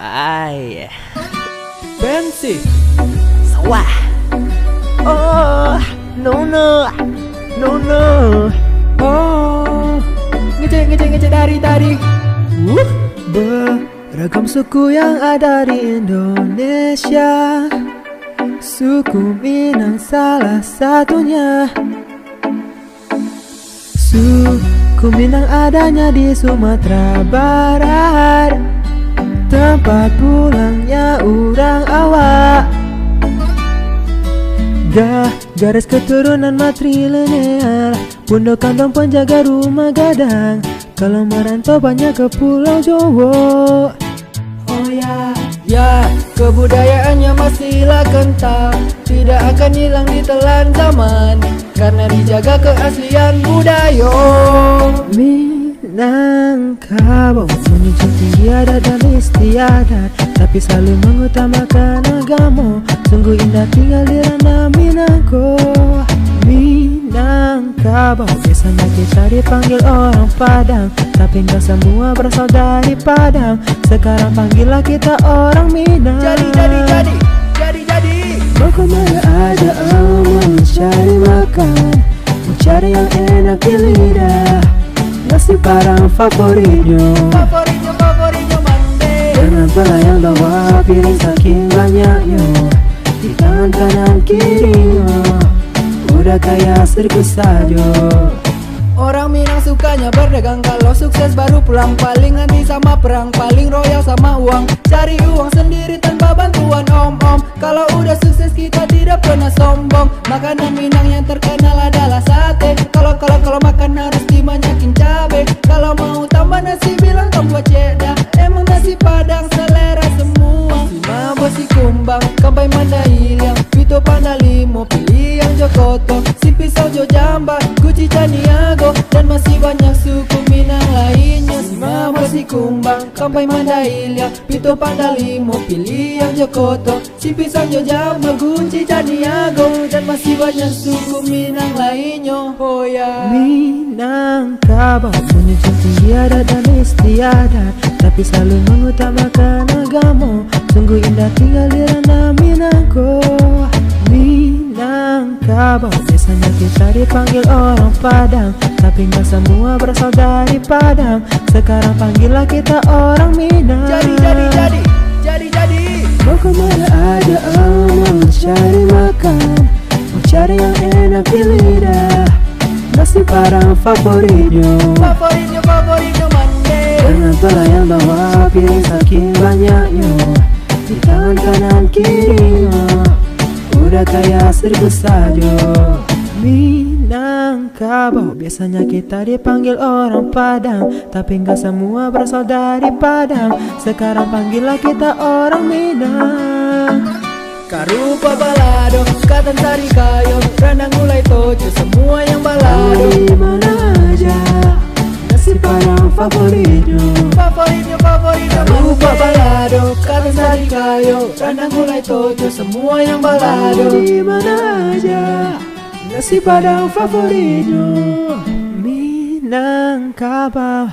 Ay, Bensi sawah. Oh, no no, no no. Oh, ngecek dari tadi. Beragam suku yang ada di Indonesia. Suku Minang salah satunya. Suku Minang adanya di Sumatera Barat, tempat pulangnya orang awak. Garis keturunan matrilineal, pondok kandang penjaga rumah gadang. Kalau merantau banyak ke Pulau Jawa. Oh ya, kebudayaannya masihlah kental, tidak akan hilang ditelan zaman, karena dijaga keaslian budaya. Minangkabau menunjuk tinggi adat dan istiadat, tapi selalu mengutamakan agama. Sungguh indah tinggal di ranah Minangkabau. Minangkabau biasanya kita dipanggil orang Padang, tapi nggak semua berasal dari Padang. Sekarang panggillah kita orang Minang. Jadi mau kemana aja, mau cari makan, mau cari yang enak di lidah. Nasi Padang favoritnya mande, dengan pelayan bawa piring saking banyaknya. Di tangan kanan kirinya udah kayak sirkus saja. Orang Minang sukanya berdagang, kalau sukses baru pulang. Paling anti sama perang, paling royal sama uang. Cari uang sendiri tanpa bantuan om-om. Kalau udah sukses kita tidak pernah sombong. Makanan Minang yang terkenal adalah sate. Kalau makan harus dibanyakin cabe. Kalau mau tambah nasi bilang tambah cedah. Emang nasi Padang selera semua. Si Mabo si Kumbang, Kampai Mandailing, Pito Pandalimo, pilih yang Jokoto, si Pisau Jojamba, Guci Caniago, dan masih banyak suku Minang lainnya. Si Mabo si Kumbang, Kampai Mandailing, Pito Pandalimo, pilih yang Jokoto, si Pisau Jojamba, Guci Caniago, dan masih banyak suku Minang lainnya. Oh ya, Minangkabau menunjuk tinggi adat dan istiadat, tapi selalu mengutamakan agama. Sungguh indah tinggal di ranah Minangkabau. Minangkabau biasanya kita dipanggil orang Padang, tapi nggak semua berasal dari Padang. Sekarang panggillah kita orang Minang. Jadi mau kemana aja, mau cari makan, mau cari yang enak di lidah. Nasi Padang favoritnya mande, dengan pelayan bawa piring saking banyaknya. Di tangan kanan kirinya udah kayak sirkus saja. Minangkabau biasanya kita dipanggil orang Padang, tapi nggak semua berasal dari Padang. Sekarang panggillah kita orang Minang. Karupa balado, katan sari kayo, rendang gulai tojo, semua yang balado. Di mana aja, nasi Padang favoritnya. Karupa balado, katan sari kayo, rendang gulai tojo, semua yang balado. Di mana aja, nasi Padang favoritnya. Minangkabau.